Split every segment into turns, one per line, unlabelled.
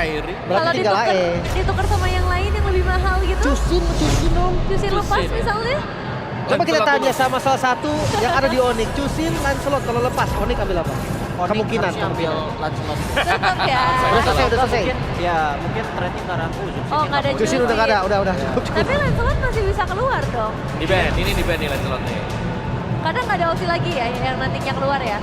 Kairi.
Kalau
Berarti tinggal AE.
ditukar sama yang lain yang lebih mahal gitu.
Cusin dong.
Cusin lepas
Cusin, ya.
misalnya.
Coba kita
Lancelot
tanya
dulu.
sama salah satu yang ada di Onyx. Cusin, Lancelot kalau lepas, Onyx ambil apa? Kemungkinan.
ambil Lancelot.
Tetap ya.
Udah selesai.
Mungkin trending ke arah Cusin.
Oh, nggak ada
Cusin udah nggak ada, udah. Cukup.
Tapi Lancelot masih bisa keluar dong.
Di band, ini di band nih Lancelot nih.
Kadang nggak ada opsi lagi ya yang nantinya keluar ya.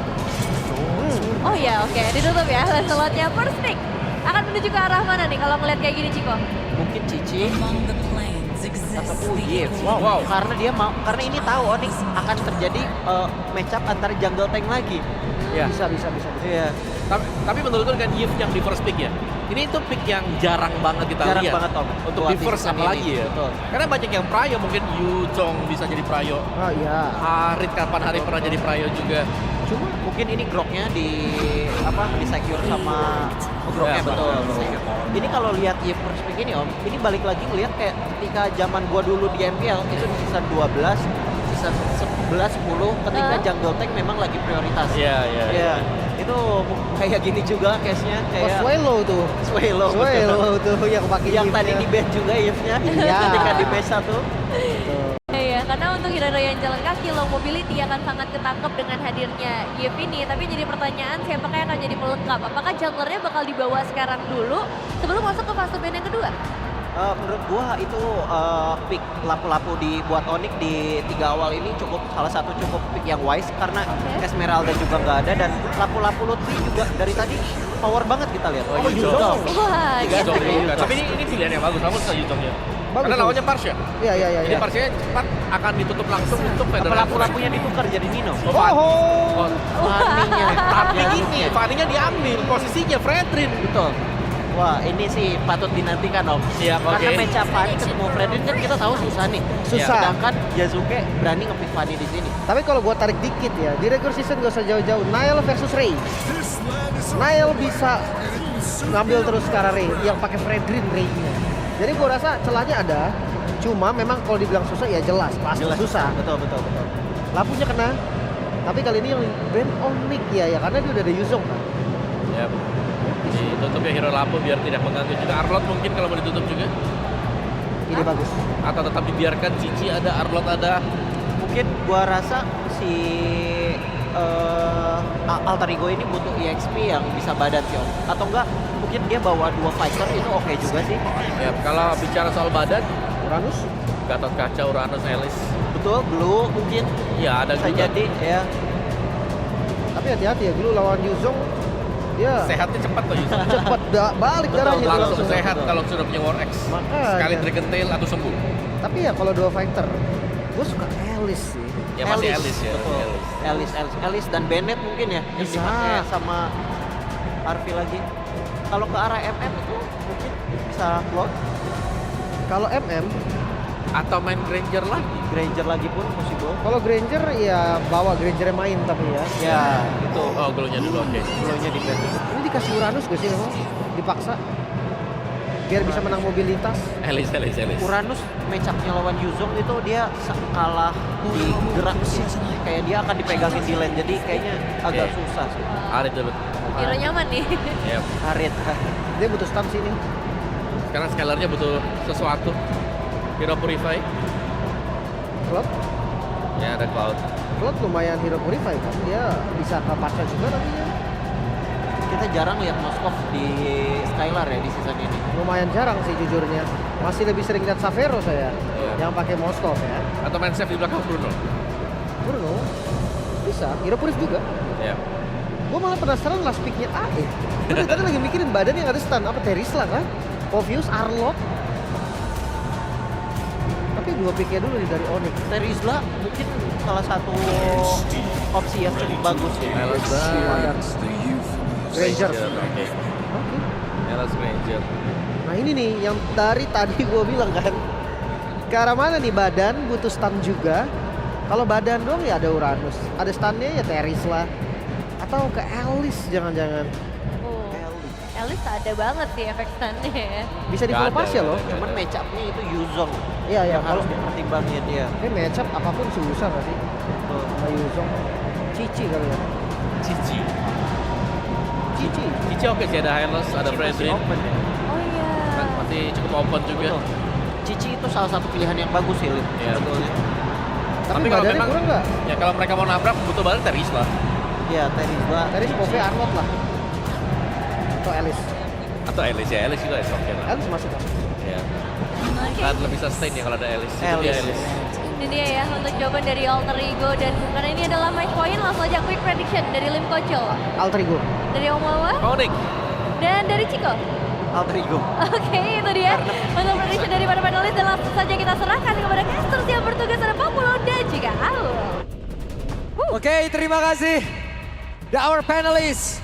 Oh ya, oke, ditutup ya Lancelotnya. First pick akan menuju ke arah mana nih kalau ngeliat kayak gini Ciko?
Mungkin Cici atau Yves.
Wow.
Karena dia mau, karena ini tahu Onyx akan terjadi match up antara jungle tank lagi.
Ya.
Bisa.
Iya.
Tapi menurutku kan Yves yang di first pick ya. Ini tuh pick yang jarang banget kita
Jarang
lihat.
banget Tom.
Untuk
Buat
di first
season
apalagi
ini.
ya.
Betul.
Karena banyak yang prayo, mungkin Yu Chong bisa jadi prayo.
Oh iya.
Harit kapan hari pernah jadi prayo juga.
Cuma mungkin ini groknya di secure sama groknya
Ya,
betul.
betul.
Ini kalau lihat Yves first pick ini Om, ini balik lagi ngelihat kayak ketika zaman gua dulu di MPL itu di season 12, season 11, 10 ketika jungle tank memang lagi prioritas.
Iya.
Iya. Itu kayak gini juga case-nya
Oh,
kayak
Swallow tuh.
Swallow.
Swallow tuh yang pakai
Yang
Yves-nya.
tadi di ban juga Yves-nya
Iya.
ketika di match 1.
Iya, karena untuk hero yang jalan kaki, low mobility akan sangat ketangkep dengan hadirnya Yves ini. Tapi jadi pertanyaan siapakah yang akan jadi pelengkap? Apakah junglernya bakal dibawa sekarang dulu sebelum masuk ke fase ban yang kedua?
Menurut gua itu pick lapu-lapu buat Onyx di 3 awal ini salah satu cukup pick yang wise karena Esmeralda juga nggak ada dan lapu-lapu Lutfi juga dari tadi power banget kita lihat.
Oh, Yu Chong.
Wah,
Tiga
gitu.
Chong juga. Tapi ini pilihan yang bagus. Kamu suka Yu Chong ya?
Bagus,
Karena lawannya
bagus.
Parsha.
Iya.
Jadi Parsha cepat akan ditutup langsung untuk
Apa
Federal.
lapu-lapunya ditukar jadi Nino?
Oh, Fanny.
Oh.
Fanny-nya.
Tapi
Ya,
ini Fanny-nya diambil posisinya Fredrin.
betul. Wah, ini sih patut dinantikan Om.
Siap,
Karena
oke.
match up Fanny ketemu Fredrin kan kita tahu susah nih.
Susah.
Sedangkan Yasuke berani nge-pick Fanny di sini.
Tapi kalau gua tarik dikit ya, di regular season gak usah jauh-jauh. Niall versus Ray. Niall bisa ngambil terus ke arah Ray yang pakai Fredrin Ray-nya. Jadi gua rasa celahnya ada. Cuma memang kalau dibilang susah ya jelas, pasti susah.
Betul.
Lampunya kena. Tapi kali ini yang ban Onyx ya karena dia udah ada Yuzong kan.
Ya. Ditutup ya hero lapu biar tidak mengganggu juga. Arlot mungkin kalau mau ditutup juga.
Ini bagus.
Atau tetap dibiarkan Cici ada, Arlot ada.
Mungkin gua rasa si Alter Ego ini butuh EXP yang bisa badan sih Om. Atau enggak mungkin dia bawa 2 fighter itu oke juga sih.
Ya, kalau bicara soal badan,
Uranus.
Gatot Kaca, Uranus, Elis.
Betul, Blue mungkin
Ya, ada
bisa
juga.
jadi ya.
Tapi hati-hati ya, dulu lawan Yuzong dia
Sehatnya cepat tuh Yusuf.
cepet balik
Betul,
darahnya itu
Langsung sehat
betul.
kalau sudah punya War X.
Makanya.
Sekali Dragon Tail atau sembuh.
Tapi ya kalau dua fighter, gue suka Alice sih.
Ya pasti Elis ya.
Betul.
Elis.
Alice dan Bennett mungkin ya. Yang
Bisa.
dipakai sama Harvey lagi. Kalau ke arah MM itu mungkin bisa float.
Kalau MM,
Atau main Granger lagi.
Granger lagi pun possible.
kalau Granger ya bawa Grangernya main tapi ya.
Ya, itu.
Oh, glow-nya dulu, oke.
Flownya di band.
Ini dikasih Uranus gak sih memang? Dipaksa? Biar bisa menang mobilitas.
Elis.
Uranus match up-nya lawan Yuzong itu dia kalah di gerak sih. Kayak dia akan dipegangin di lane. Jadi kayaknya agak
Oke.
susah sih.
Harit dulu.
Hero nyaman nih.
Ya.
Harit.
Dia butuh stun sini.
Sekarang scalernya butuh sesuatu. Hero Purify.
Klub,
Ya, ada Cloud.
Klub lumayan hero purify kan. Dia bisa ke Pasha juga nantinya.
Kita jarang lihat Moskov di Skylar ya di season ini.
Lumayan jarang sih jujurnya. Masih lebih sering lihat Savero saya
Iya.
yang pakai Moskov ya.
Atau main safe di belakang Bruno.
Bruno bisa, hero purif juga.
Ya.
Gue malah penasaran last picknya AE. Gue dari tadi lagi mikirin badan yang ada stun apa Terisla kan? Obvious, Arlot. Tapi dua picknya dulu nih dari Onyx.
Terizla mungkin salah satu opsi yang cukup bagus ya.
Elis
Granger.
Oke.
Oke.
Elis Granger.
Nah ini nih yang dari tadi gue bilang kan. Ke arah mana nih badan butuh stun juga. Kalau badan doang ya ada Uranus. Ada stunnya ya Terisla. Atau ke Alice jangan-jangan.
Oh, Elis ada banget sih efek stunnya ya.
Bisa di
Nggak
full
ada,
pass ya loh.
nggak
Cuman match up-nya itu Yuzong
Iya ya
yang harus dipertimbangin dia.
Ini matchup apapun susah gak sih?
Betul.
Sama Yuzong. Cici kali ya.
Cici.
Cici.
Cici oke sih, ada Hylos, ada
Cici masih
Fredrin.
open ya.
Oh iya.
Masih cukup open juga.
Betul. Cici itu salah satu pilihan yang bagus sih, Lin.
Iya, betul.
Tapi
kalau
badannya
memang
kurang nggak?
ya kalau mereka mau nabrak butuh banget Teris lah.
Iya, Terisba.
Tadi Pove Arnold lah. Atau Alice.
Atau Elis ya, Elis juga oke lah.
Alice masuk.
Ya. Kan lebih sustain ya kalau ada Elis. Itu dia
Elis.
Elis.
Ini dia ya untuk jawaban dari Alter Ego dan karena ini adalah match point langsung aja quick prediction dari Lim Kocho,
Alter Ego.
dari Omawa
Onyx.
dan dari Chico.
Alter Ego.
Oke, itu dia untuk prediction dari para panelis dan langsung saja kita serahkan kepada casters yang bertugas ada Papulo dan juga Aul.
Oke, terima kasih. The our panelists.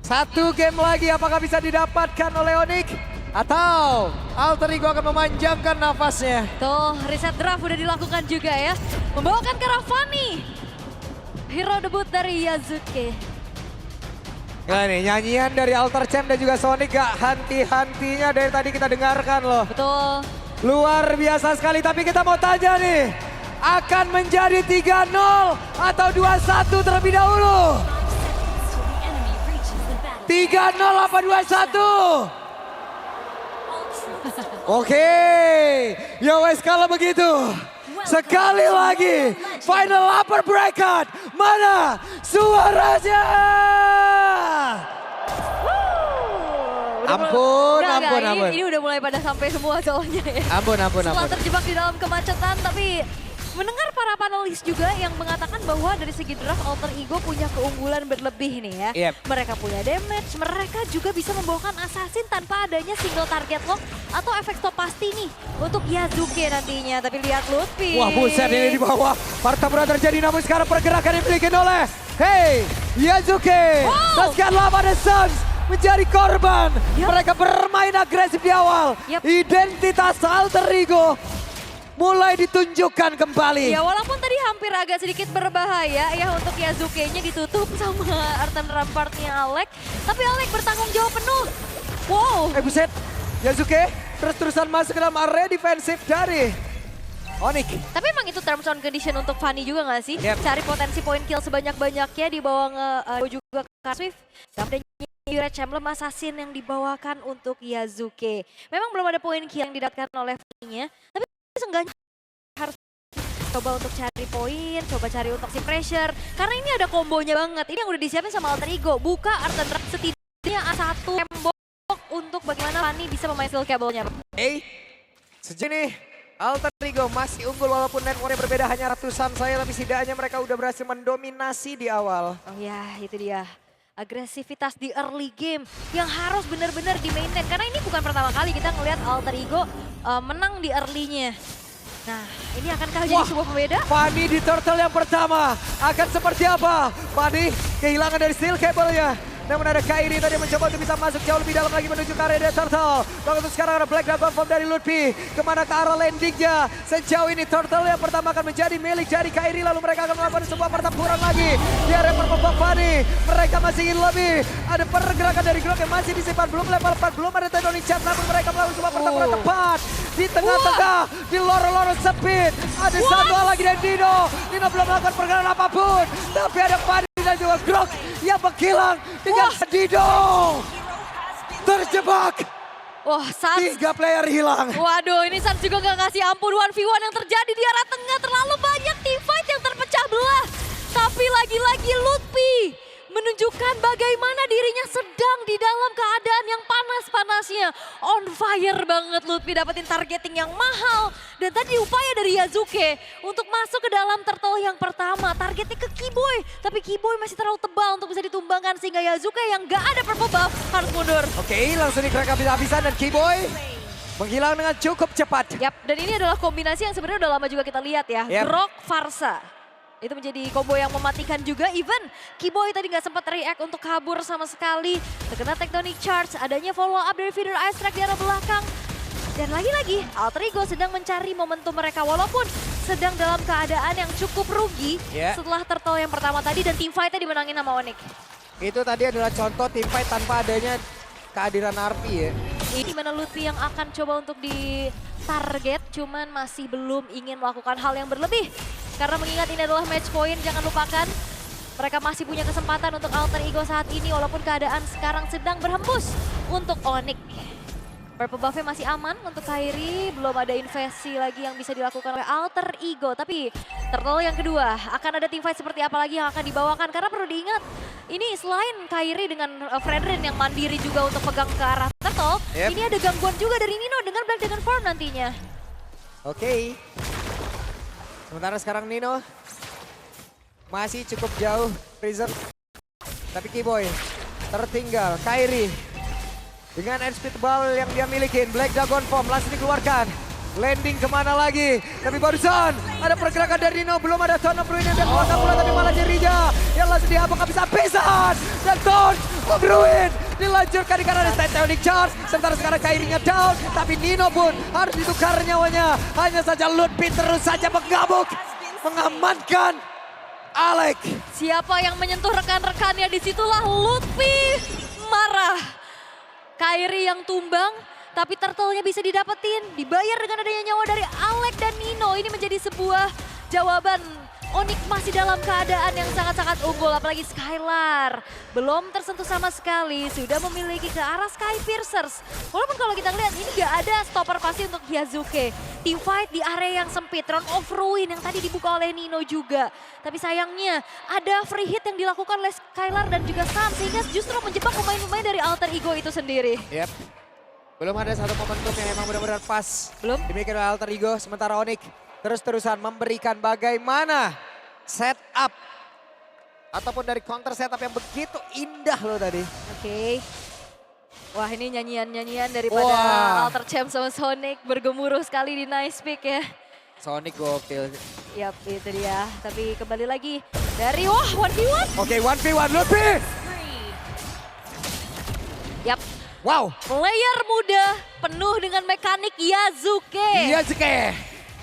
Satu game lagi apakah bisa didapatkan oleh Onyx? Atau Alter Ego akan memanjangkan nafasnya?
Tuh, reset draft udah dilakukan juga ya. Membawakan ke Rafani. Hero debut dari Yazuke.
Nah nih, nyanyian dari Alter Champ dan juga Sonic gak henti-hentinya dari tadi kita dengarkan loh.
Betul.
Luar biasa sekali, tapi kita mau tanya nih. Akan menjadi 3-0 atau 2-1 terlebih dahulu? 3-0 apa 2-1? Oke, ya wes kalau begitu. Sekali lagi, final upper bracket. Mana suaranya? Ampun, ampun, ampun.
Ini udah mulai pada sampai semua soalnya ya.
Ampun, ampun,
Setelah
ampun.
terjebak di dalam kemacetan, tapi mendengar para panelis juga yang mengatakan bahwa dari segi draft Alter Ego punya keunggulan berlebih nih ya.
Yep.
Mereka punya damage, mereka juga bisa membawakan assassin tanpa adanya single target lock atau efek stop pasti nih untuk Yazuke nantinya. Tapi lihat Lutfi.
Wah buset ini di bawah. Pertempuran terjadi namun sekarang pergerakan dimiliki oleh Yazuke.
Wow.
Sekarang pada Suns menjadi korban.
Yup.
Mereka bermain agresif di awal.
Yup.
Identitas Alter Ego mulai ditunjukkan kembali.
Ya walaupun tadi hampir agak sedikit berbahaya ya untuk Yazuke-nya ditutup sama Artan Rampart-nya Alek. Tapi Alek bertanggung jawab penuh. Wow.
Buset, Yazuke terus-terusan masuk ke dalam area defensif dari Onyx.
Tapi emang itu terms and condition untuk Fanny juga gak sih?
Yep.
Cari potensi poin kill sebanyak-banyaknya di bawah juga ke Swift. Kemudian Red Emblem Assassin yang dibawakan untuk Yazuke. Memang belum ada poin kill yang didapatkan oleh Fanny-nya. Tapi seenggaknya harus coba untuk cari poin, coba cari untuk si pressure. Karena ini ada kombonya banget. Ini yang udah disiapin sama Alter Ego. Buka Arten setidaknya A1 tembok untuk bagaimana Fanny bisa memain skill cable-nya.
Sejauh ini Alter Ego masih unggul walaupun networknya berbeda hanya ratusan saja. Tapi setidaknya mereka udah berhasil mendominasi di awal.
Oh ya, itu dia. Agresivitas di early game yang harus benar-benar di-maintain. Karena ini bukan pertama kali kita ngelihat Alter Ego menang di early-nya. Nah, ini akankah jadi sebuah pembeda?
Fanny di turtle yang pertama akan seperti apa? Fanny kehilangan dari steel cable-nya. Namun ada Kairi tadi mencoba untuk bisa masuk jauh lebih dalam lagi menuju ke area dari turtle. Lalu untuk sekarang ada Black Dragon Form dari Lutfi. Kemana ke arah landingnya? Sejauh ini turtle yang pertama akan menjadi milik dari Kairi. Lalu mereka akan melakukan sebuah pertempuran lagi. Di area perpembak Fanny. Mereka masih ingin lebih. Ada pergerakan dari Glock yang masih disimpan. Belum level 4, belum ada Tedonic Chat. Namun mereka melakukan sebuah pertempuran tepat. Di tengah-tengah, di lorong-lorong sempit. Ada satu lagi dari Dino. Dino belum melakukan pergerakan apapun. Tapi ada Fanny dan juga Glock yang menghilang dengan Dino. Terjebak.
Wah, Sans.
3 player hilang.
Waduh, ini Sans juga gak ngasih ampun 1v1 yang terjadi di arah tengah. Terlalu banyak teamfight yang terpecah belah. Tapi lagi-lagi Lutfi menunjukkan bagaimana dirinya sedang di dalam keadaan yang panas-panasnya. On fire banget Lutfi, dapetin targeting yang mahal. Dan tadi upaya dari Yazuke untuk masuk ke dalam turtle yang pertama. Targetnya ke Kiboy, tapi Kiboy masih terlalu tebal untuk bisa ditumbangkan. Sehingga Yazuke yang gak ada purple buff harus mundur.
Oke, langsung dikerek habis-habisan dan Kiboy menghilang dengan cukup cepat.
Yap, dan ini adalah kombinasi yang sebenarnya udah lama juga kita lihat ya.
Yep.
Grok, Farsa. Itu menjadi combo yang mematikan juga. Even Kiboy tadi nggak sempat react untuk kabur sama sekali. Terkena tectonic charge, adanya follow up dari feeder ice track di arah belakang. Dan lagi-lagi Alter Ego sedang mencari momentum mereka walaupun sedang dalam keadaan yang cukup rugi setelah turtle yang pertama tadi dan teamfight-nya dimenangin sama Onyx.
Itu tadi adalah contoh teamfight tanpa adanya kehadiran RP ya.
Ini mana Lutfi yang akan coba untuk di-target, cuman masih belum ingin melakukan hal yang berlebih. Karena mengingat ini adalah match point, jangan lupakan Mereka masih punya kesempatan untuk alter ego saat ini walaupun keadaan sekarang sedang berhembus untuk Onyx. Purple buff-nya masih aman untuk Kairi, belum ada invasi lagi yang bisa dilakukan oleh alter ego. Tapi Turtle yang kedua, akan ada teamfight seperti apa lagi yang akan dibawakan? Karena perlu diingat, ini selain Kairi dengan Fredrin yang mandiri juga untuk pegang ke arah Turtle, ini ada gangguan juga dari Nino dengan Black Dragon Form nantinya.
Oke. Sementara sekarang Nino masih cukup jauh Freezer. Tapi Keyboy tertinggal. Kairi dengan airspeed ball yang dia miliki, Black Dragon Form langsung dikeluarkan. Landing kemana lagi? Tapi barusan ada pergerakan dari Nino, belum ada Ton of Ruin yang dia keluarkan pula, tapi malah Jerija yang langsung apakah bisa pisan? Dan Ton of Ruin dilanjutkan karena ada Titanic Charge. Sementara sekarang Kairinya down, tapi Nino pun harus ditukar nyawanya. Hanya saja Lutfi terus saja mengamuk, mengamankan Alek.
Siapa yang menyentuh rekan-rekannya, disitulah Lutfi marah. Kairi yang tumbang, tapi turtle-nya bisa didapetin. Dibayar dengan adanya nyawa dari Alek dan Nino. Ini menjadi sebuah jawaban. Onyx masih dalam keadaan yang sangat-sangat unggul. Apalagi Skylar. Belum tersentuh sama sekali. Sudah memiliki ke arah Sky Piercers. Walaupun kalau kita lihat ini gak ada stopper pasti untuk Yasuke. Team fight di area yang sempit. Round of Ruin yang tadi dibuka oleh Nino juga. Tapi sayangnya ada free hit yang dilakukan oleh Skylar dan juga Sam. Sehingga justru menjebak pemain-pemain dari alter ego itu sendiri.
Yep. Belum ada satu momentum yang emang benar-benar pas.
Belum.
Dimiliki oleh alter ego, sementara Onyx terus-terusan memberikan bagaimana setup ataupun dari counter setup yang begitu indah loh tadi.
Oke. Wah, ini nyanyian-nyanyian daripada Alter Champ sama Sonic bergemuruh sekali di Nice Pick ya.
Sonic gokil.
Yap, itu dia. Tapi kembali lagi dari 1v1.
Oke, 1v1 Lutfi.
Yap.
Wow.
Player muda penuh dengan mekanik Yasuke.
Yasuke.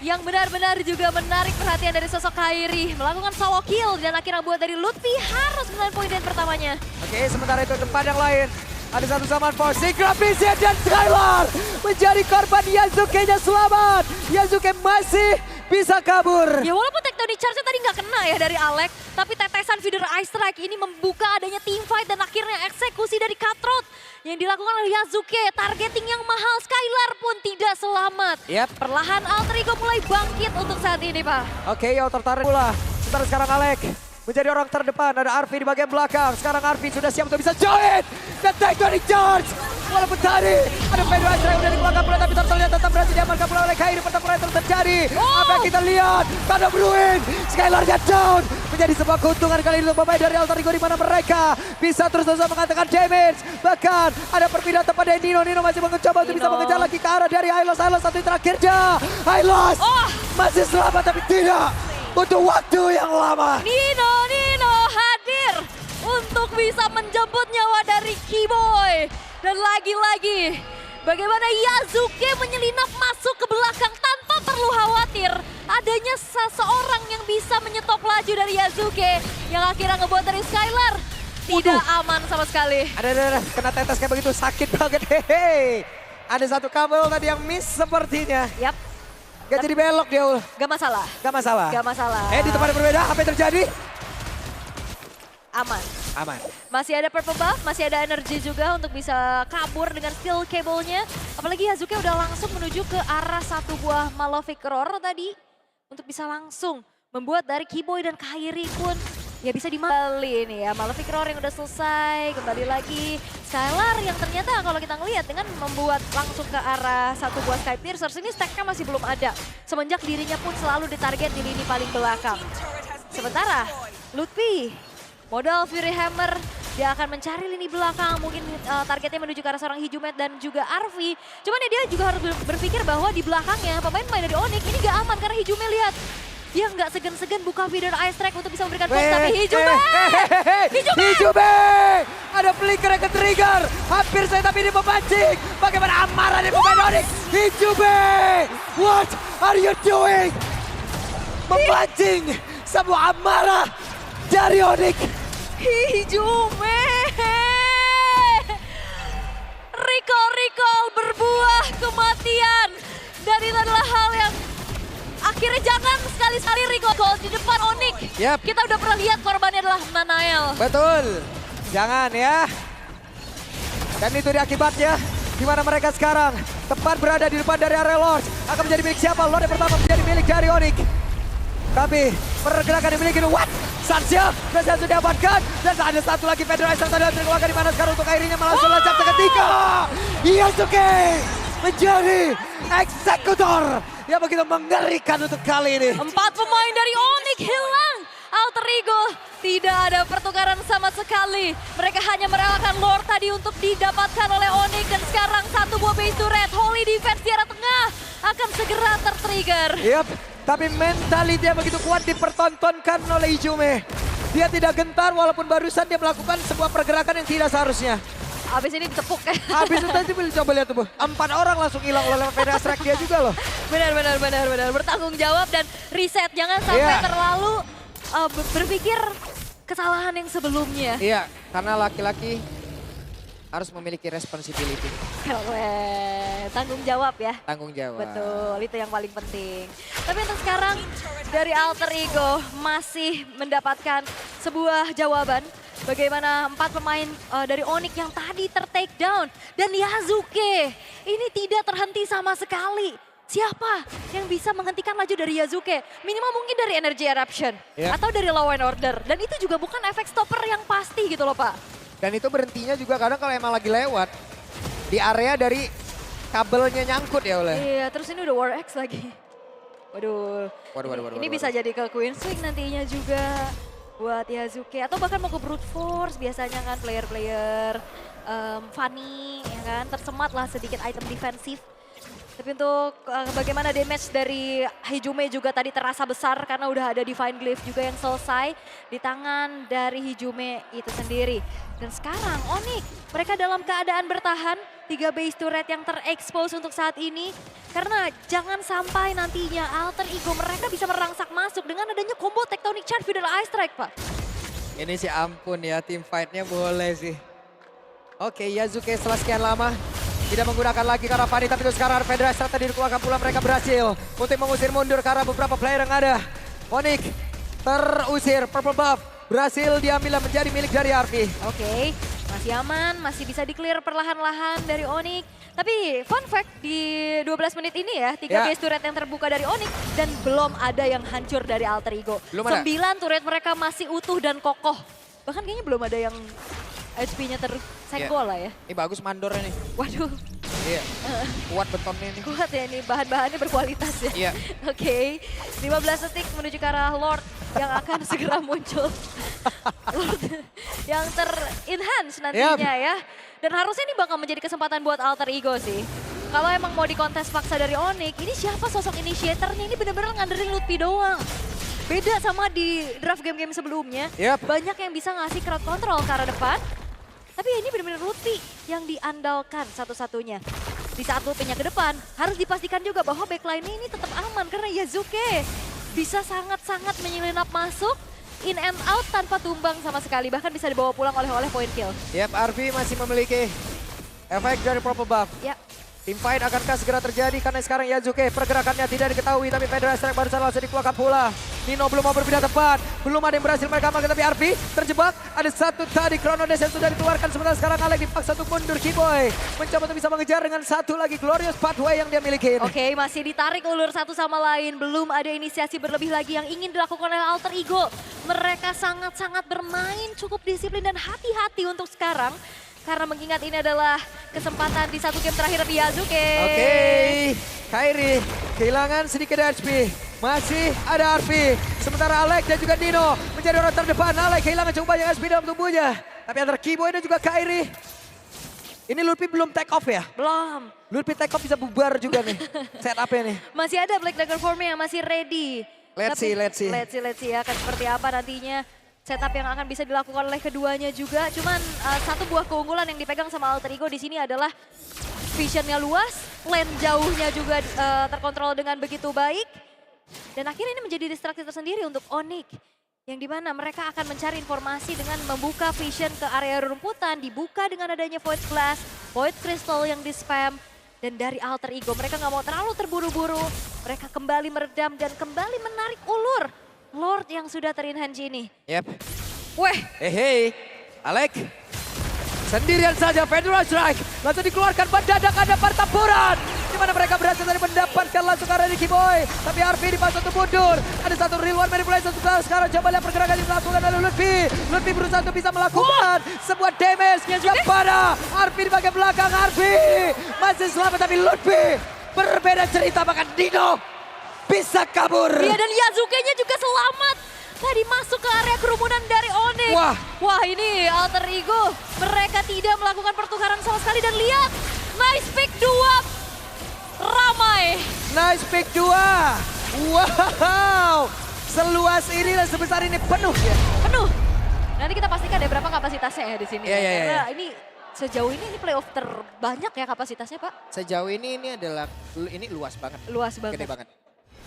Yang benar-benar juga menarik perhatian dari sosok Kairi. Melakukan solo kill dan akhirnya buat dari Lutfi harus menahan poin pertamanya.
Oke, sementara itu tempat yang lain. Ada satu zaman for Secret Vision dan Skylar menjadi korban. Yasuke-nya selamat. Yasuke masih bisa kabur.
Ya walaupun Tectonic Charge tadi nggak kena ya dari Alek. Tapi tetesan Feeder Ice Strike ini membuka adanya team fight dan akhirnya eksekusi dari Cutthroat. Yang dilakukan oleh Yasuke, targeting yang mahal. Skylar pun tidak selamat.
Yep.
Perlahan alter ego mulai bangkit untuk saat ini Pak.
Oke, yang tertarik pula. Sementara sekarang Alek menjadi orang terdepan. Ada Arfi di bagian belakang. Sekarang Arfi sudah siap untuk bisa join. Dan Tectonic Charge. Walaupun tadi ada Feeder Ice Strike udah dikeluarkan pula. Tapi terlihat tetap berhasil diamankan pula oleh Kairi. Pertempuran terus terjadi. Apa yang kita lihat? Tanda Bruin. Skylar-nya down. Menjadi sebuah keuntungan kali ini untuk pemain dari alter ego di mana mereka bisa terus-terusan mengatakan damage. Bahkan ada perpindahan tepat dari Nino. Nino masih mencoba untuk bisa mengejar lagi ke arah dari Hylos. Hylos satu yang terakhirnya. Hylos masih selamat tapi tidak. Butuh waktu yang lama.
Nino hadir untuk bisa menjemput nyawa dari Keyboy. Dan lagi-lagi bagaimana Yasuke menyelinap masuk ke belakang tanpa perlu khawatir. Adanya seseorang yang bisa menyetop laju dari Yasuke. Yang akhirnya ngebuat dari Skylar tidak aman sama sekali.
Ada kena tetes kayak begitu sakit banget. Hehe. Ada satu kabel tadi yang miss sepertinya.
Yap.
Gak jadi belok dia.
Gak masalah.
Gak masalah.
Gak masalah.
Di tempat yang berbeda apa yang terjadi?
Aman.
Aman.
Masih ada purple buff, masih ada energi juga untuk bisa kabur dengan skill cable-nya. Apalagi Yasuke udah langsung menuju ke arah satu buah Malefic Roar tadi. Untuk bisa langsung membuat dari Keyboy dan Kairi pun ya bisa dimali nih ya. Malefic Roar yang udah selesai, kembali lagi. Skylar yang ternyata kalau kita ngelihat dengan membuat langsung ke arah satu buah Sky Piercers, ini stacknya masih belum ada. Semenjak dirinya pun selalu ditarget di lini paling belakang. Sementara Lutfi modal Fury Hammer, dia akan mencari lini belakang, mungkin targetnya menuju ke arah seorang Hijumet dan juga Arfi. Cuman ya dia juga harus berpikir bahwa di belakangnya pemain-pemain dari Onyx ini gak aman karena Hijumet lihat. Dia nggak segan-segan buka Feeder Ice Strike untuk bisa memberikan push, tapi
Hijumet! Ada flicker yang ke-trigger, hampir saya tapi ini memancing. Bagaimana amarah dari pemain Onyx? Hijumet! What are you doing? Memancing sebuah amarah dari Onyx.
Hijumet! Recall berbuah kematian. Dan itu adalah hal yang akhirnya jangan sekali-sekali recall di depan Onyx.
Yap.
Kita udah pernah lihat korbannya adalah Nanael.
Betul. Jangan ya. Dan itu dia akibatnya. Di mana mereka sekarang tepat berada di depan dari area Lord. Akan menjadi milik siapa? Lord yang pertama menjadi milik dari Onyx. Tapi pergerakan dimiliki what? Sansya berhasil sudah dapatkan. Dan ada satu lagi Federasi tadi terkeluarkan di mana sekarang untuk akhirnya langsung loncat seketika. Yasuke menjadi eksekutor yang begitu mengerikan untuk kali ini.
4 pemain dari Onyx hilang. Alter Ego tidak ada pertukaran sama sekali. Mereka hanya merelakan Lord tadi untuk didapatkan oleh Onyx. Dan sekarang satu buah base turret. Holy Defense di arah tengah akan segera tertrigger.
Yap, tapi mentality yang begitu kuat dipertontonkan oleh Ijume. Dia tidak gentar walaupun barusan dia melakukan sebuah pergerakan yang tidak seharusnya.
Abis ini ditepuk ya.
Habis itu tadi coba lihat tuh, 4 orang langsung hilang oleh Federasi Strike dia juga loh.
Benar. Bertanggung jawab dan reset. Jangan sampai
Iya.
terlalu berpikir kesalahan yang sebelumnya.
Iya, karena laki-laki harus memiliki responsibility,
Keren. Tanggung jawab ya.
tanggung jawab.
Betul, itu yang paling penting. Tapi untuk sekarang dari Alter Ego masih mendapatkan sebuah jawaban. Bagaimana 4 pemain dari Onyx yang tadi ter-take down. Dan Yasuke ini tidak terhenti sama sekali. Siapa yang bisa menghentikan laju dari Yasuke? Minimal mungkin dari Energy Eruption.
Ya.
Atau dari Law and Order. Dan itu juga bukan efek stopper yang pasti gitu loh Pak.
Dan itu berhentinya juga kadang kalau emang lagi lewat di area dari kabelnya nyangkut ya oleh.
Iya, terus ini udah War X lagi. Waduh,
Waduh.
ini bisa jadi ke Queen Swing nantinya juga buat Yasuke. Atau bahkan mau ke Brute Force biasanya kan player-player funny ya kan. Tersemat lah sedikit item defensif. Tapi untuk bagaimana damage dari Hijume juga tadi terasa besar karena udah ada Divine Glyph juga yang selesai di tangan dari Hijume itu sendiri. Dan sekarang Onyx, mereka dalam keadaan bertahan, 3 base turret yang terekspos untuk saat ini. Karena jangan sampai nantinya Alter Ego mereka bisa merangsak masuk dengan adanya combo Tectonic Charge Feudal Ice Strike Pak.
Ini sih ampun ya, tim fight-nya boleh sih. Oke, Yasuke setelah sekian lama tidak menggunakan lagi karena Fanny, tapi itu sekarang Federasi tadi dikeluarkan pula, mereka berhasil untuk mengusir mundur karena beberapa player yang ada. Onyx terusir, purple buff berhasil diambil dan menjadi milik dari RP.
Oke, masih aman, masih bisa di-clear perlahan-lahan dari Onyx. Tapi fun fact di 12 menit ini ya, 3
Ya.
base turret yang terbuka dari Onyx dan belum ada yang hancur dari Alter Ego.
Belum ada.
9 turret mereka masih utuh dan kokoh. Bahkan kayaknya belum ada yang HP-nya tersenggol lah ya.
Ini bagus mandornya nih.
Waduh,
Iya. Kuat betonnya nih.
kuat ya ini, bahan-bahannya berkualitas ya.
Iya.
Oke, 15 detik menuju ke arah Lord yang akan segera muncul. Lord yang ter-enhance nantinya ya. Dan harusnya ini bakal menjadi kesempatan buat Alter Ego sih. Kalau emang mau dikontes paksa dari Onyx, ini siapa sosok initiatornya? Ini bener-bener ngandelin Lutfi doang. Beda sama di draft game-game sebelumnya.
Yap.
Banyak yang bisa ngasih crowd control ke arah depan. Tapi ini benar-benar Lutfi yang diandalkan satu-satunya. Di saat Lutfinya ke depan, harus dipastikan juga bahwa backline ini tetap aman. Karena Yasuke bisa sangat-sangat menyelinap masuk, in and out tanpa tumbang sama sekali. Bahkan bisa dibawa pulang oleh point kill.
Yap, RP masih memiliki efek dari purple buff.
Ya,
Tim fight akankah segera terjadi karena sekarang Yasuke pergerakannya tidak diketahui, tapi Federasi Strike barusan langsung dikeluarkan pula. Nino belum mau berpindah tepat, belum ada yang berhasil mereka makan, tapi RP terjebak. Ada satu tadi Chrono Dash yang sudah dikeluarkan, sementara sekarang Alex dipaksa untuk mundur. Keyboy mencoba untuk bisa mengejar dengan satu lagi Glorious Pathway yang dia miliki.
oke, masih ditarik ulur satu sama lain. Belum ada inisiasi berlebih lagi yang ingin dilakukan oleh Alter Ego. Mereka sangat-sangat bermain cukup disiplin dan hati-hati untuk sekarang. Karena mengingat ini adalah kesempatan di satu game terakhir di Yasuke.
Oke, Kairi kehilangan sedikit HP. Masih ada RP. Sementara Alex dan juga Dino menjadi orang terdepan. Alex kehilangan cukup banyak HP dalam tubuhnya. Tapi antara Keyboy dan juga Kairi. Ini Lutfi belum take off ya?
Belum.
Lutfi take off bisa bubar juga nih. Set up-nya nih.
Masih ada Black Dagger formnya yang masih ready.
Let's see.
Let's see ya akan seperti apa nantinya. Setup yang akan bisa dilakukan oleh keduanya juga. Cuman satu buah keunggulan yang dipegang sama Alter Ego di sini adalah visionnya luas, lane jauhnya juga terkontrol dengan begitu baik. Dan akhirnya ini menjadi distraksi tersendiri untuk Onyx. Yang dimana mereka akan mencari informasi dengan membuka vision ke area rumputan. Dibuka dengan adanya Void Glass, Void Crystal yang di-spam. Dan dari Alter Ego mereka nggak mau terlalu terburu-buru. Mereka kembali meredam dan kembali menarik ulur Lord yang sudah terinhanci ini.
Yep.
Weh,
Hey, Alek. Sendirian saja Federal Strike. Langsung dikeluarkan mendadak ada pertempuran. Di mana mereka berhasil tadi mendapatkan langsung arah di Kiboy. Tapi Arfi dipaksa untuk mundur. Ada satu real one manipulation sekarang coba lihat pergerakan yang dilakukan oleh Lutfi. Lutfi berusaha untuk bisa melakukan sebuah damage kepada Arfi di bagian belakang. Arfi masih selamat tapi Lutfi berbeda cerita, bahkan Dino bisa kabur.
iya dan Yazuke-nya juga selamat. Tadi masuk ke area kerumunan dari Onyx. Wah ini Alter Ego. Mereka tidak melakukan pertukaran sama sekali dan lihat. Nice pick 2. Ramai.
Nice pick 2. Wow. Seluas ini dan sebesar ini penuh ya.
Penuh. Nanti kita pastikan ada berapa kapasitasnya ya di sini.
Iya, iya,
Karena
iya.
ini sejauh ini playoff terbanyak ya kapasitasnya Pak.
Sejauh ini adalah ini luas banget.
Luas banget.
Gede banget.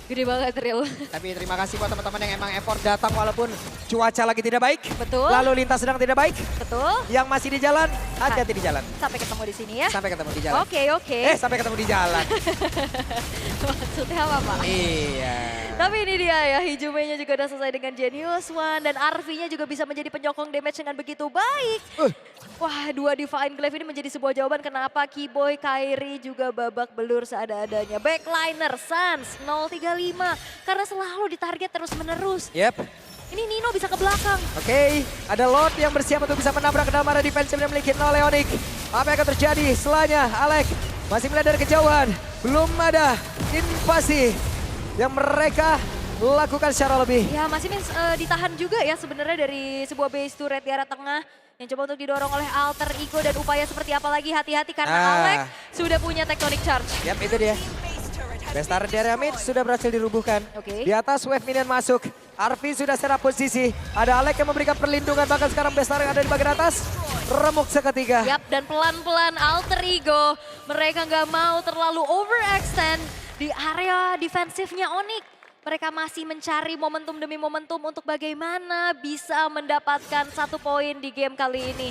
Gede banget real.
Tapi terima kasih buat teman-teman yang emang effort datang walaupun cuaca lagi tidak baik.
Betul.
Lalu lintas sedang tidak baik.
Betul.
Yang masih di jalan, hati-hati di jalan.
Sampai ketemu di sini ya.
Sampai ketemu di jalan.
Oke.
Sampai ketemu di jalan.
Maksudnya apa Pak?
Iya.
Tapi ini dia ya, Hijume-nya juga udah selesai dengan Genius One. Dan Arfi-nya juga bisa menjadi penyokong damage dengan begitu baik. Wah, 2 Divine Glaive ini menjadi sebuah jawaban kenapa Kiboy, Kairi juga babak belur seada-adanya. Backliner, Sans, 035. Karena selalu ditarget terus-menerus.
Yep.
Ini Nino bisa ke belakang.
Oke, ada Lord yang bersiap untuk bisa menabrak ke dalam area defensif yang dimiliki oleh Onyx. Apa yang akan terjadi setelahnya? Alek masih melihat dari kejauhan. Belum ada invasi yang mereka lakukan secara lebih.
Ya masih ditahan juga ya sebenarnya dari sebuah base turret di arah tengah. Yang coba untuk didorong oleh Alter Ego dan upaya seperti apa lagi, hati-hati karena Alek sudah punya Tectonic Charge.
Yap, itu dia. Best turret di area mid sudah berhasil dirubuhkan.
Oke.
Di atas wave minion masuk. Arfi sudah serap posisi. Ada Alek yang memberikan perlindungan, bahkan sekarang best turret yang ada di bagian atas remuk seketika.
Yap, dan pelan-pelan Alter Ego mereka nggak mau terlalu overextend di area defensifnya Onyx. Mereka masih mencari momentum demi momentum untuk bagaimana bisa mendapatkan 1 poin di game kali ini.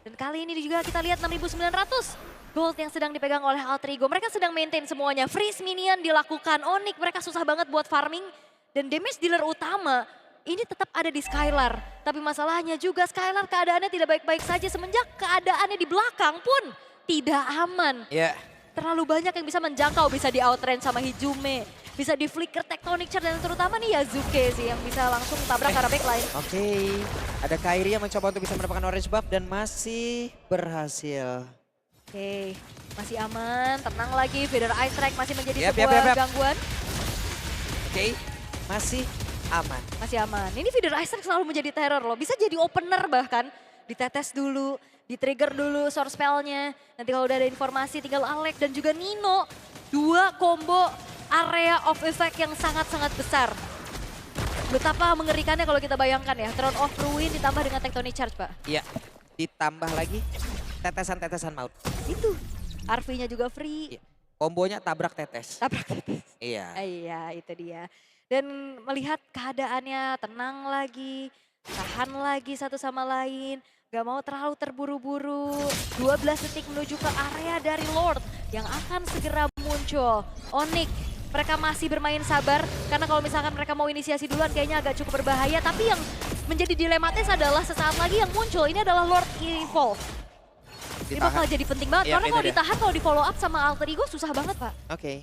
Dan kali ini juga kita lihat 6.900 gold yang sedang dipegang oleh Alter Ego. Mereka sedang maintain semuanya. Freeze minion dilakukan. Onyx mereka susah banget buat farming. Dan damage dealer utama ini tetap ada di Skylar. Tapi masalahnya juga Skylar keadaannya tidak baik-baik saja. Semenjak keadaannya di belakang pun tidak aman.
Ya.
Terlalu banyak yang bisa menjangkau, bisa di outrange sama Hijume. Bisa di flicker Tectonic Charge dan terutama nih Yazuke sih yang bisa langsung tabrak ke arah backline.
Oke, ada Kairi yang mencoba untuk bisa mendapatkan orange buff dan masih berhasil.
Oke, masih aman, tenang lagi. Feather Ice Strike masih menjadi
Yap,
sebuah
yap.
gangguan.
Oke, masih aman.
Masih aman. Ini Feather Ice Strike selalu menjadi teror loh. Bisa jadi opener bahkan. Ditetes dulu, di-trigger dulu source spell-nya. Nanti kalau udah ada informasi tinggal Alek dan juga Nino. 2 combo area of effect yang sangat-sangat besar. Betapa mengerikannya kalau kita bayangkan ya. Throne of Ruin ditambah dengan Tectonic Charge Pak.
Iya, ditambah lagi tetesan-tetesan maut.
Itu. Arfi-nya juga free.
Iya. Kombonya tabrak tetes.
Tabrak tetes.
Iya.
Iya, itu dia. Dan melihat keadaannya tenang lagi, tahan lagi satu sama lain. Gak mau terlalu terburu-buru. 12 detik menuju ke area dari Lord yang akan segera muncul. Onyx, mereka masih bermain sabar. Karena kalau misalkan mereka mau inisiasi duluan kayaknya agak cukup berbahaya. Tapi yang menjadi dilematis adalah sesaat lagi yang muncul. Ini adalah Lord Evolve. Ini bakal jadi penting banget.
Iya,
Karena
itu
kalau
dia.
ditahan, kalau di follow up sama Alter Ego susah banget Pak.
Oke.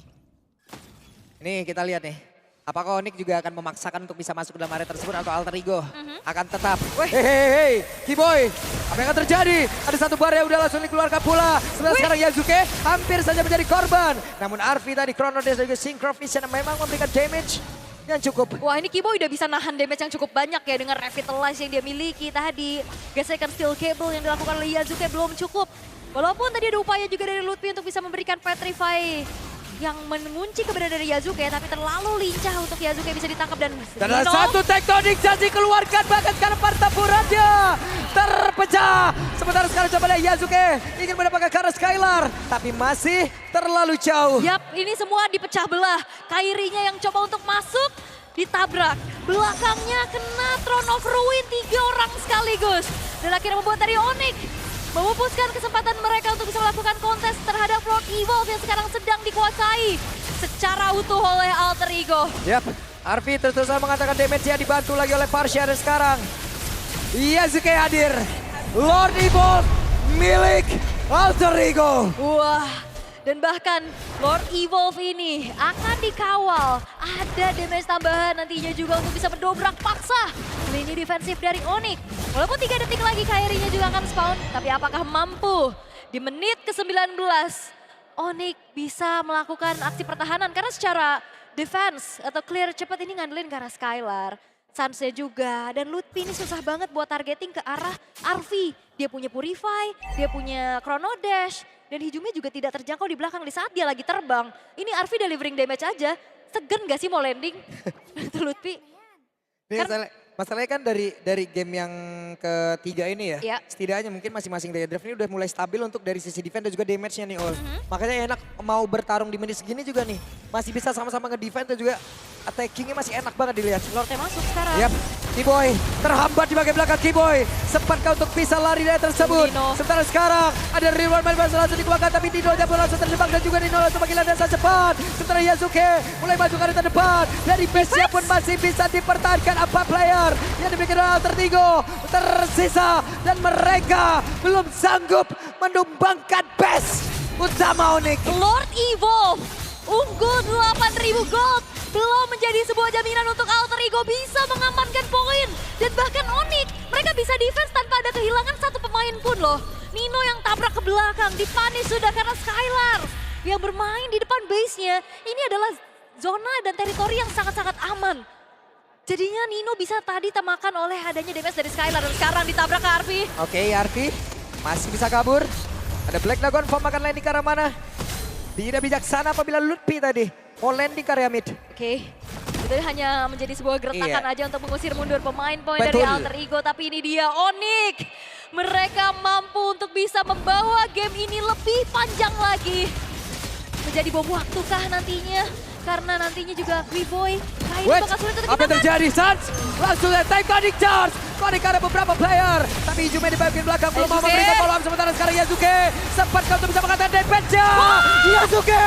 Ini kita lihat nih. Apakah Onyx juga akan memaksakan untuk bisa masuk ke dalam area tersebut atau Alter Ego akan tetap. Hei, Kiboy. Apa yang akan terjadi? Ada satu bar yang udah langsung dikeluarkan pula. Sebenarnya sekarang Yazuke hampir saja menjadi korban. Namun Arfi tadi Chrono Dash dan juga Synchro Vision memang memberikan damage yang cukup.
Wah ini Kiboy udah bisa nahan damage yang cukup banyak ya dengan Revitalize yang dia miliki tadi. Gesekan Steel Cable yang dilakukan oleh Yazuke belum cukup. Walaupun tadi ada upaya juga dari Lutfi untuk bisa memberikan Petrify yang mengunci keberadaan dari Yazuke, tapi terlalu lincah untuk Yazuke bisa ditangkap dan
ada
Nino.
satu Tectonic Charge dikeluarkan, bahkan sekarang pertempurannya terpecah. Sementara sekarang coba lihat Yazuke ingin mendapatkan ke arah Skylar, tapi masih terlalu jauh.
Yap, ini semua dipecah belah. Kairinya yang coba untuk masuk, ditabrak. Belakangnya kena Throne of Ruin, 3 orang sekaligus. Dan akhirnya membuat dari Onyx memupuskan kesempatan mereka untuk bisa melakukan kontes terhadap Lord Evolve yang sekarang sedang dikuasai secara utuh oleh Alter Ego.
Yap, Arfi terus-terusan mengatakan damage-nya dibantu lagi oleh Parsha dan sekarang Yasuke hadir. Lord Evolve milik Alter Ego.
Wah, dan bahkan Lord Evolve ini akan dikawal. Ada damage tambahan nantinya juga untuk bisa mendobrak paksa lini defensif dari Onyx. Walaupun 3 detik lagi Kairi-nya juga akan spawn, tapi apakah mampu di menit ke-19 Onyx bisa melakukan aksi pertahanan? Karena secara defense atau clear cepat ini ngandelin ke arah Skylar. Sansnya juga, dan Lutfi ini susah banget buat targeting ke arah Arfi. Dia punya Purify, dia punya Chrono Dash, dan Hijumi juga tidak terjangkau di belakang di saat dia lagi terbang. Ini Arfi delivering damage aja, segen gak sih mau landing? Itu Lutfi.
Masalahnya kan dari game yang ketiga ini ya,
Iya.
setidaknya mungkin masing-masing dari draft ini udah mulai stabil untuk dari sisi defense dan juga damage-nya nih Ol. Makanya enak mau bertarung di menit segini juga nih, masih bisa sama-sama nge-defense dan juga attacking-nya masih enak banget dilihat.
Lordnya masuk sekarang.
Yap, Keyboy terhambat di bagian belakang Keyboy. Sempatkah untuk bisa lari dari tersebut?
Nino.
Sementara sekarang ada reward main langsung dikeluarkan tapi Nino pun langsung terjebak dan juga Nino langsung panggil dansa cepat. Sementara Yasuke mulai maju ke arah terdepan. Dari base-nya pun masih bisa dipertahankan 4 player yang dimiliki oleh Alter Ego tersisa dan mereka belum sanggup menumbangkan base utama Onyx.
Lord Evolve unggul 8.000 gold. Belum menjadi sebuah jaminan untuk Alter Ego bisa mengamankan poin. Dan bahkan Onyx, mereka bisa defense tanpa ada kehilangan satu pemain pun loh. Nino yang tabrak ke belakang, dipanis sudah karena Skylar yang bermain di depan base-nya. Ini adalah zona dan teritori yang sangat-sangat aman. Jadinya Nino bisa tadi temakan oleh adanya damage dari Skylar. Dan sekarang ditabrak ke Arfi.
Oke, Arfi masih bisa kabur. Ada Black Dragon Form akan landing ke arah mana? Tidak bijaksana apabila Lutfi tadi mau landing ke area mid.
Oke, itu hanya menjadi sebuah gertakan
Iya.
aja untuk mengusir mundur pemain-pemain dari
Betul.
Alter Ego. Tapi ini dia Onyx. Mereka mampu untuk bisa membawa game ini lebih panjang lagi. Menjadi bom waktukah nantinya? Karena nantinya juga Keyboy. Kairi
Wait,
bakal sulit untuk
apa yang
dimakan.
terjadi Sans? Langsung lihat time coding charge. Coding ada beberapa player. Tapi Hijumi di bagian belakang belum mau
Yasuke.
memberikan follow up. Sementara sekarang Yasuke sempat untuk bisa mengatakan damage-nya. Yasuke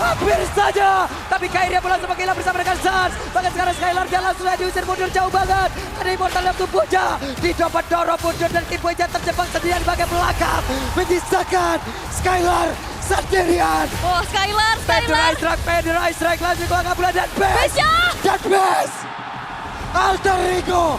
hampir saja. Tapi Kairi pun langsung menghilang bersama dengan Sans. Bahkan sekarang Skylar dia langsung saja diusir mundur jauh banget. Ada Immortal dalam tubuhnya. Dicoba dorong mundur dan Keyboy-nya terjebak sendirian di bagian belakang. Menyisakan Skylar sendirian.
Oh, Skylar.
Pedro Ice Strike langsung ke belakang bola dan Best.
Best-nya.
Dan Best. Alter Ego